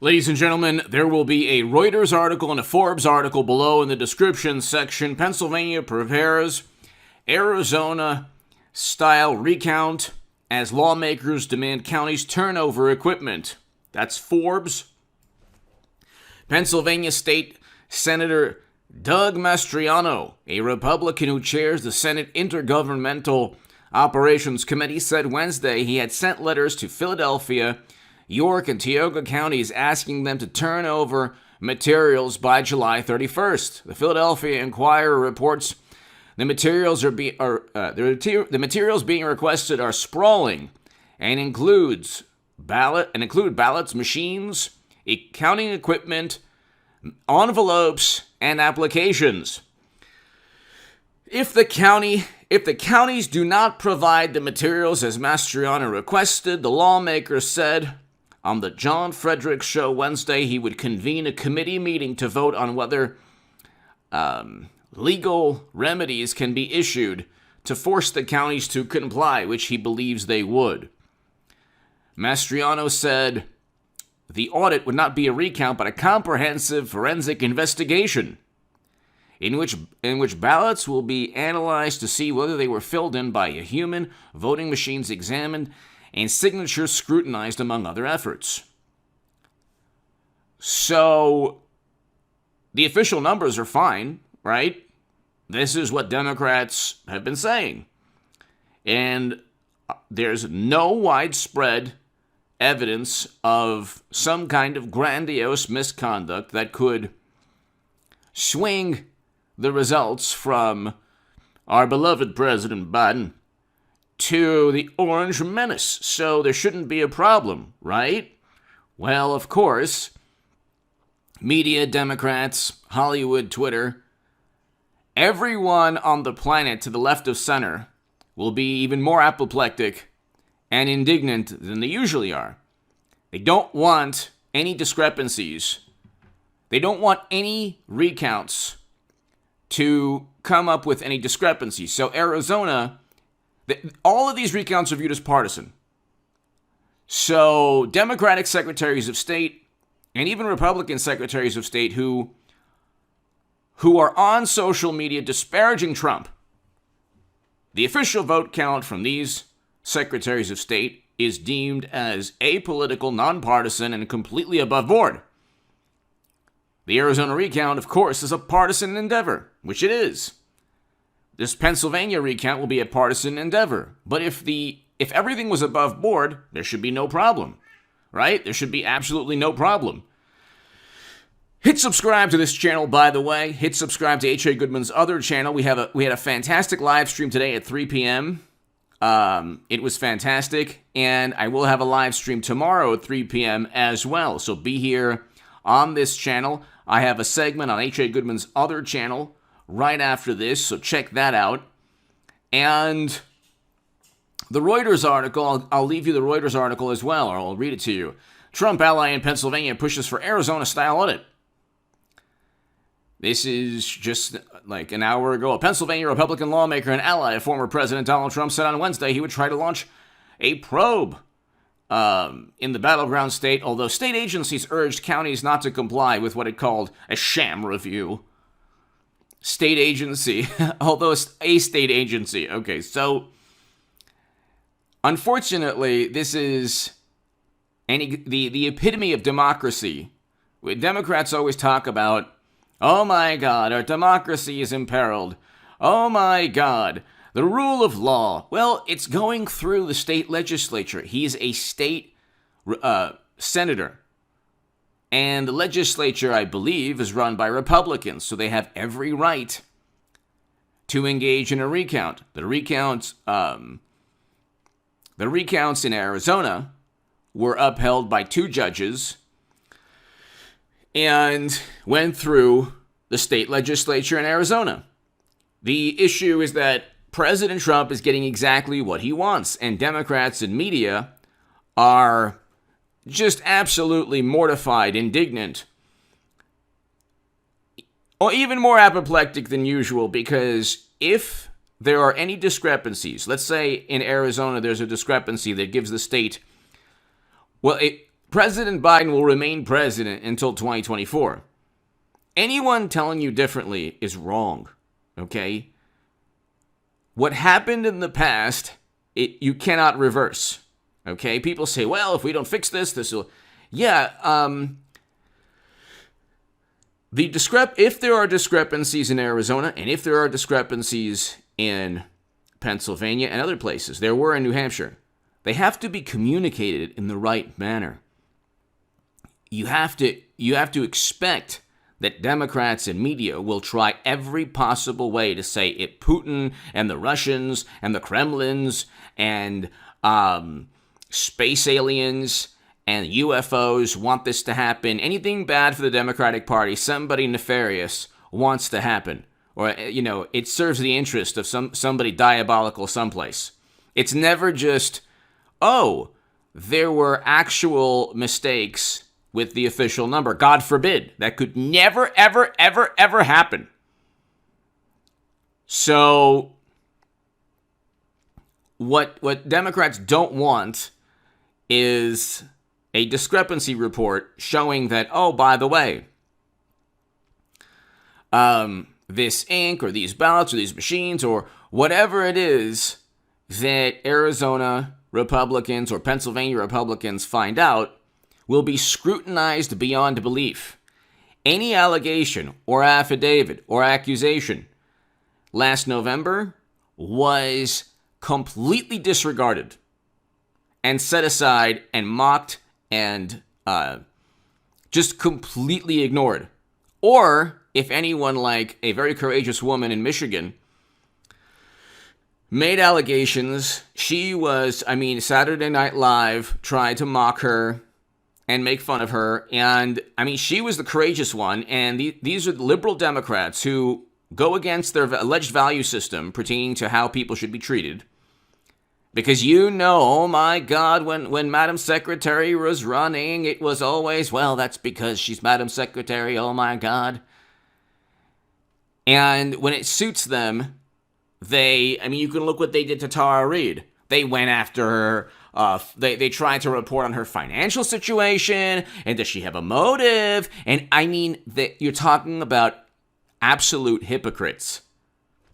Ladies and gentlemen, there will be a Reuters article and a Forbes article below in the description section. Pennsylvania prepares Arizona-style recount as lawmakers demand counties turn over equipment. That's Forbes. Pennsylvania State Senator Doug Mastriano, a Republican who chairs the Senate Intergovernmental Operations Committee, said Wednesday he had sent letters to Philadelphia, York, and Tioga counties asking them to turn over materials by July 31st. The Philadelphia Inquirer reports the materials being requested are sprawling and include ballots, machines, counting equipment, envelopes, and applications. If the counties do not provide the materials as Mastriano requested, the lawmaker said on the John Fredericks Show Wednesday he would convene a committee meeting to vote on whether legal remedies can be issued to force the counties to comply, which he believes they would. Mastriano said the audit would not be a recount but a comprehensive forensic investigation in which ballots will be analyzed to see whether they were filled in by a human, voting machines examined, and signatures scrutinized, among other efforts. So, the official numbers are fine, right? This is what Democrats have been saying. And there's no widespread evidence of some kind of grandiose misconduct that could swing the results from our beloved President Biden to the Orange Menace. So there shouldn't be a problem, right? Well, of course, media, Democrats, Hollywood, Twitter, everyone on the planet to the left of center will be even more apoplectic and indignant than they usually are. They don't want any discrepancies. They don't want any recounts to come up with any discrepancies. So Arizona, all of these recounts are viewed as partisan. So Democratic secretaries of state and even Republican secretaries of state who are on social media disparaging Trump, the official vote count from these secretaries of state is deemed as apolitical, nonpartisan, and completely above board. The Arizona recount, of course, is a partisan endeavor, which it is. This Pennsylvania recount will be a partisan endeavor. But if everything was above board, there should be no problem, right? There should be absolutely no problem. Hit subscribe to this channel, by the way. Hit subscribe to H.A. Goodman's other channel. We had a fantastic live stream today at 3 p.m. It was fantastic, and I will have a live stream tomorrow at 3 p.m. as well. So be here on this channel. I have a segment on H.A. Goodman's other channel right after this, so check that out. And the Reuters article, I'll leave you the Reuters article as well, or I'll read it to you. Trump ally in Pennsylvania pushes for Arizona-style audit. This is just like an hour ago. A Pennsylvania Republican lawmaker and ally of former President Donald Trump said on Wednesday he would try to launch a probe in the battleground state, although state agencies urged counties not to comply with what it called a sham review. State agency, although it's a state agency. Okay, so unfortunately, this is the epitome of democracy. Democrats always talk about, oh my God, our democracy is imperiled. Oh my God, the rule of law. Well, it's going through the state legislature. He's a state senator. And the legislature, I believe, is run by Republicans, so they have every right to engage in a recount. The recounts in Arizona were upheld by 2 judges and went through the state legislature in Arizona. The issue is that President Trump is getting exactly what he wants, and Democrats and media are just absolutely mortified, indignant, or even more apoplectic than usual, because if there are any discrepancies, let's say in Arizona there's a discrepancy that gives the state, well, President Biden will remain president until 2024. Anyone telling you differently is wrong, okay? What happened in the past, you cannot reverse, okay? People say, well, if we don't fix this, this will... Yeah, if there are discrepancies in Arizona, and if there are discrepancies in Pennsylvania and other places, there were in New Hampshire, they have to be communicated in the right manner. You have to expect that Democrats and media will try every possible way to say it Putin and the Russians and the Kremlins and space aliens and UFOs want this to happen. Anything bad for the Democratic Party, somebody nefarious wants to happen. Or, it serves the interest of somebody diabolical someplace. It's never just, oh, there were actual mistakes with the official number. God forbid. That could never, ever, ever, ever happen. So, what Democrats don't want is a discrepancy report showing that, oh, by the way, this ink or these ballots or these machines or whatever it is that Arizona Republicans or Pennsylvania Republicans find out will be scrutinized beyond belief. Any allegation or affidavit or accusation last November was completely disregarded and set aside and mocked and just completely ignored. Or if anyone like a very courageous woman in Michigan made allegations, Saturday Night Live tried to mock her and make fun of her. And, she was the courageous one. And these are the liberal Democrats who go against their alleged value system pertaining to how people should be treated. Because oh my God, when Madam Secretary was running, it was always, well, that's because she's Madam Secretary, oh my God. And when it suits them, you can look what they did to Tara Reade. They went after her. They tried to report on her financial situation, and does she have a motive? And you're talking about absolute hypocrites.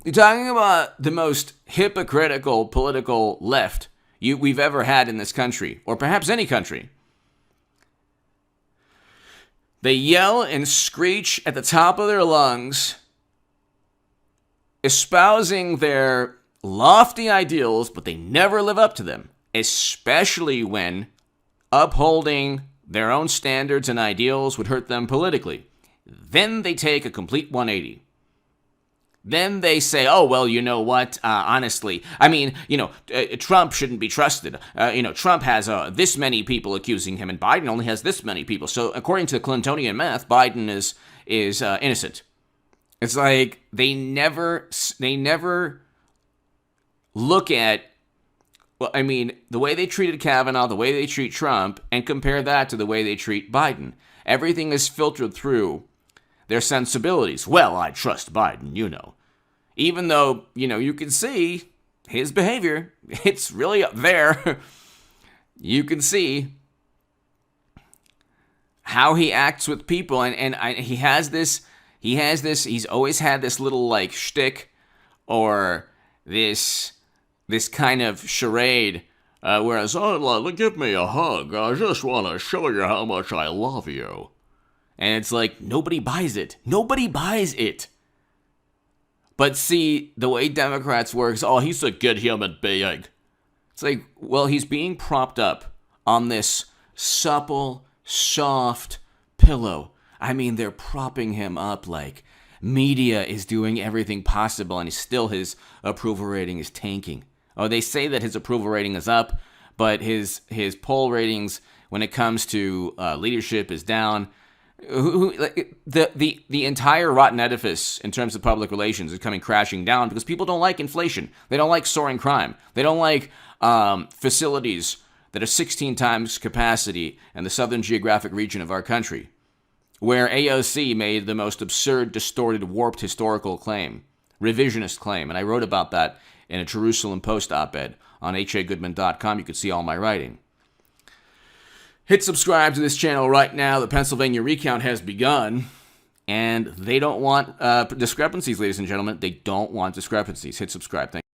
You're talking about the most hypocritical political left we've ever had in this country, or perhaps any country. They yell and screech at the top of their lungs, espousing their lofty ideals, but they never live up to them, especially when upholding their own standards and ideals would hurt them politically. Then they take a complete 180. Then they say, oh, well, you know what? Honestly, Trump shouldn't be trusted. Trump has this many people accusing him, and Biden only has this many people. So according to the Clintonian math, Biden is innocent. It's like they never look at, the way they treated Kavanaugh, the way they treat Trump, and compare that to the way they treat Biden. Everything is filtered through their sensibilities. Well, I trust Biden, Even though, you can see his behavior. It's really up there. You can see how he acts with people. And he's always had this little, shtick or this kind of charade. Whereas, give me a hug. I just want to show you how much I love you. And it's like, nobody buys it. Nobody buys it. But see, the way Democrats work is, oh, he's a good human being. It's like, well, he's being propped up on this supple, soft pillow. They're propping him up like media is doing everything possible, and his approval rating is tanking. Oh, they say that his approval rating is up, but his poll ratings when it comes to leadership is down. The entire rotten edifice in terms of public relations is coming crashing down because people don't like inflation. They don't like soaring crime. They don't like facilities that are 16 times capacity in the southern geographic region of our country, where AOC made the most absurd, distorted, warped historical claim, revisionist claim. And I wrote about that in a Jerusalem Post op-ed on hagoodman.com. You could see all my writing. Hit subscribe to this channel right now. The Pennsylvania recount has begun. And they don't want discrepancies, ladies and gentlemen. They don't want discrepancies. Hit subscribe. Thank you.